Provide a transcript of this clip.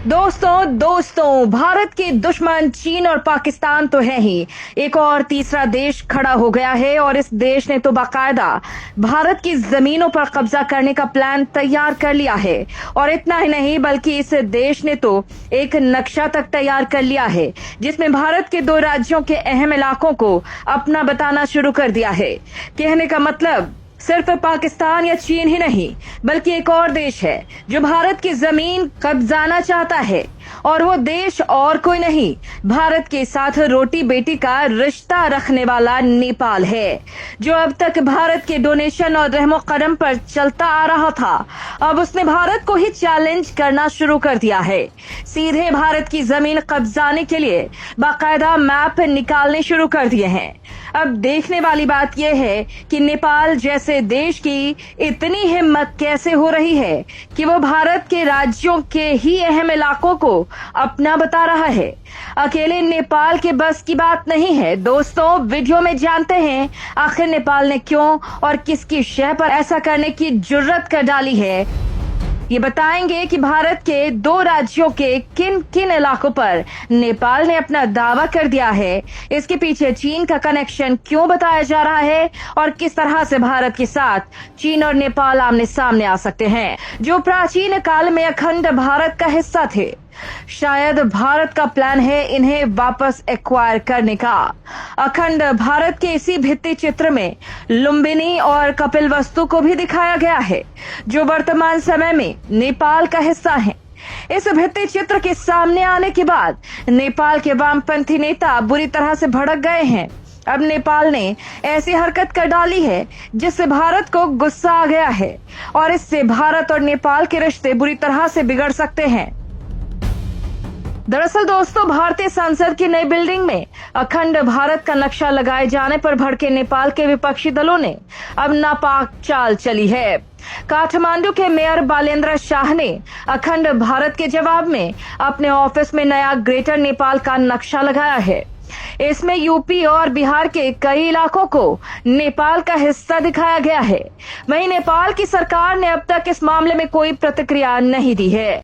दोस्तों भारत के दुश्मन चीन और पाकिस्तान तो है ही, एक और तीसरा देश खड़ा हो गया है और इस देश ने तो बाकायदा भारत की जमीनों पर कब्जा करने का प्लान तैयार कर लिया है। और इतना ही नहीं बल्कि इस देश ने तो एक नक्शा तक तैयार कर लिया है जिसमें भारत के 2 राज्यों के अहम इलाकों को अपना बताना शुरू कर दिया है। कहने का मतलब सिर्फ पाकिस्तान या चीन ही नहीं बल्कि एक और देश है जो भारत की जमीन कब्जाना चाहता है, और वो देश और कोई नहीं, भारत के साथ रोटी बेटी का रिश्ता रखने वाला नेपाल है, जो अब तक भारत के डोनेशन और रहमो करम पर चलता आ रहा था। अब उसने भारत को ही चैलेंज करना शुरू कर दिया है। सीधे भारत की जमीन कब्जाने के लिए बाकायदा मैप निकालने शुरू कर दिए हैं। अब देखने वाली बात यह है कि नेपाल जैसे देश की इतनी हिम्मत कैसे हो रही है कि वो भारत के राज्यों के ही अहम इलाकों को अपना बता रहा है। अकेले नेपाल के बस की बात नहीं है दोस्तों, वीडियो में जानते हैं आखिर नेपाल ने क्यों और किसकी शह पर ऐसा करने की जुर्रत कर डाली है। ये बताएंगे कि भारत के 2 राज्यों के किन किन इलाकों पर नेपाल ने अपना दावा कर दिया है, इसके पीछे चीन का कनेक्शन क्यों बताया जा रहा है और किस तरह से भारत के साथ चीन और नेपाल आमने सामने आ सकते हैं, जो प्राचीन काल में अखंड भारत का हिस्सा थे। शायद भारत का प्लान है इन्हें वापस एक्वायर करने का। अखंड भारत के इसी भित्ति चित्र में लुम्बिनी और कपिलवस्तु को भी दिखाया गया है जो वर्तमान समय में नेपाल का हिस्सा है। इस भित्ति चित्र के सामने आने के बाद नेपाल के वामपंथी नेता बुरी तरह से भड़क गए हैं। अब नेपाल ने ऐसी हरकत कर डाली है जिससे भारत को गुस्सा आ गया है और इससे भारत और नेपाल के रिश्ते बुरी तरह से बिगड़ सकते हैं। दरअसल दोस्तों, भारतीय संसद की नई बिल्डिंग में अखंड भारत का नक्शा लगाए जाने पर भड़के नेपाल के विपक्षी दलों ने अब नापाक चाल चली है। काठमांडू के मेयर बालेंद्र शाह ने अखंड भारत के जवाब में अपने ऑफिस में नया ग्रेटर नेपाल का नक्शा लगाया है। इसमें यूपी और बिहार के कई इलाकों को नेपाल का हिस्सा दिखाया गया है। वहीं नेपाल की सरकार ने अब तक इस मामले में कोई प्रतिक्रिया नहीं दी है।